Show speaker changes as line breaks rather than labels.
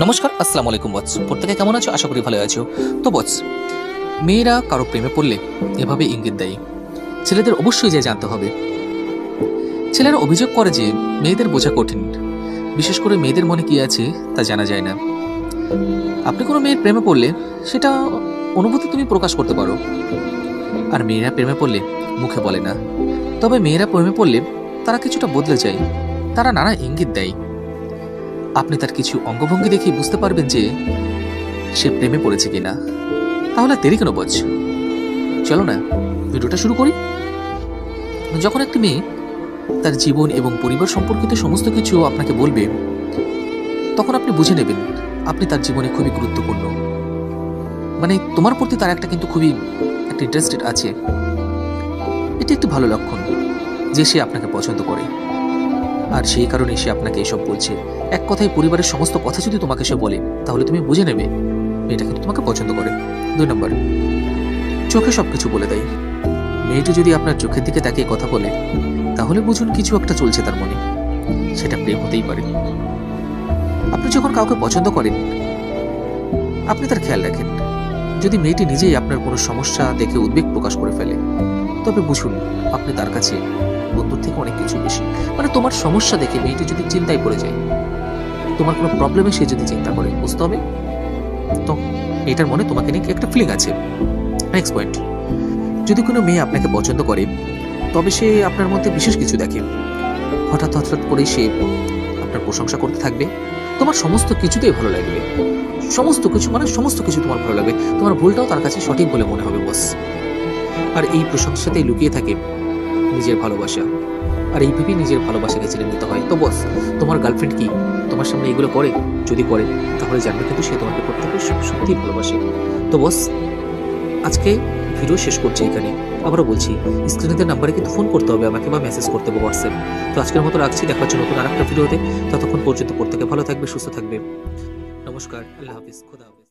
নমস্কার, আসসালামু আলাইকুম বস। প্রত্যেকে কেমন আছো? আশা করি ভালো আছো। তো বস, মেয়েরা কারো প্রেমে পড়লে এভাবে ইঙ্গিত দেয়। ছেলেদের অবশ্যই যে জানতে হবে। ছেলেরা অভিযোগ করে যে মেয়েদের বোঝা কঠিন, বিশেষ করে মেয়েদের মনে কি আছে তা জানা যায় না। আপনি কোনো মেয়ের প্রেমে পড়লে সেটা অনুভূতি তুমি প্রকাশ করতে পারো, আর মেয়েরা প্রেমে পড়লে মুখে বলে না। তবে মেয়েরা প্রেমে পড়লে তারা কিছুটা বদলে যায়, তারা নানা ইঙ্গিত দেয়। আপনি তার কিছু অঙ্গভঙ্গি দেখে বুঝতে পারবেন যে সে প্রেমে পড়েছে কিনা। তাহলে দেরি কেন বলছ? চলো না ভিডিওটা শুরু করি। যখন একটি মেয়ে তার জীবন এবং পরিবার সম্পর্কিত সমস্ত কিছু আপনাকে বলবে, তখন আপনি বুঝে নেবেন আপনি তার জীবনে খুবই গুরুত্বপূর্ণ। মানে তোমার প্রতি তার কিন্তু খুবই একটা ইন্টারেস্টেড আছে। এটি একটি ভালো লক্ষণ যে সে আপনাকে পছন্দ করে, আর সেই কারণে সে আপনাকে এসব বলছে। এক কথায় পরিবারের সমস্ত কথা যদি তোমাকে সে বলে, তাহলে তুমি বুঝে নেবে মেয়েটা কিন্তু তোমাকে পছন্দ করে। 2 নম্বর, চোখে সবকিছু বলে দেয়। মেয়েটি যদি আপনার চোখের দিকে তাকিয়ে কথা বলে, তাহলে বুঝুন কিছু একটা চলছে তার মনে। সেটা প্রেম হতেই পারে। আপনি যখন কাউকে পছন্দ করেন, আপনি তার খেয়াল রাখেন। যদি মেয়েটি নিজেই আপনার কোনো সমস্যা দেখে উদ্বেগ প্রকাশ করে ফেলে, তবে বুঝুন আপনি তার কাছে বন্ধুর থেকে অনেক কিছু বেশি। মানে তোমার সমস্যা দেখে মেয়েটি যদি চিন্তায় পড়ে যায়, তোমার কোনো প্রবলেমে সে যদি চিন্তা করে, বুঝতে হবে তো এটার মনে তোমাকে নিয়ে একটা ফিলিং আছে। নেক্সট পয়েন্ট, যদি কোনো মেয়ে আপনাকে পছন্দ করে, তবে সে আপনার মধ্যে বিশেষ কিছু দেখে। হঠাৎ হঠাৎ করেই সে আপনার প্রশংসা করতে থাকবে। তোমার সমস্ত কিছুতেই ভালো লাগবে, সমস্ত কিছু তোমার ভালো লাগবে। তোমার ভুলটাও তার কাছে সঠিক বলে মনে হবে বস। আর এই প্রশংসাতেই লুকিয়ে থাকে নিজের ভালোবাসা, আর এইভাবেই নিজের ভালোবাসাকে চিনে নিতে হয়। তো বস, তোমার গার্লফ্রেন্ড কি তোমার সামনে এগুলো করে? যদি করে, তাহলে জানবে কিন্তু সে তোমাকে প্রত্যেকে সত্যিই ভালোবাসে। তো বস, আজকে ভিডিও শেষ করছি এখানে। আবারও বলছি, স্ক্রিনের নাম্বারে কিন্তু ফোন করতে হবে আমাকে, বা মেসেজ করতে হবে হোয়াটসঅ্যাপ। তো আজকের মতো রাখছি, দেখা হচ্ছে নতুন আরেকটা ভিডিওতে। ততক্ষণ পর্যন্ত প্রত্যেকে ভালো থাকবে, সুস্থ থাকবে। নমস্কার, আল্লাহ হাফিজ, খোদা হাফিজ।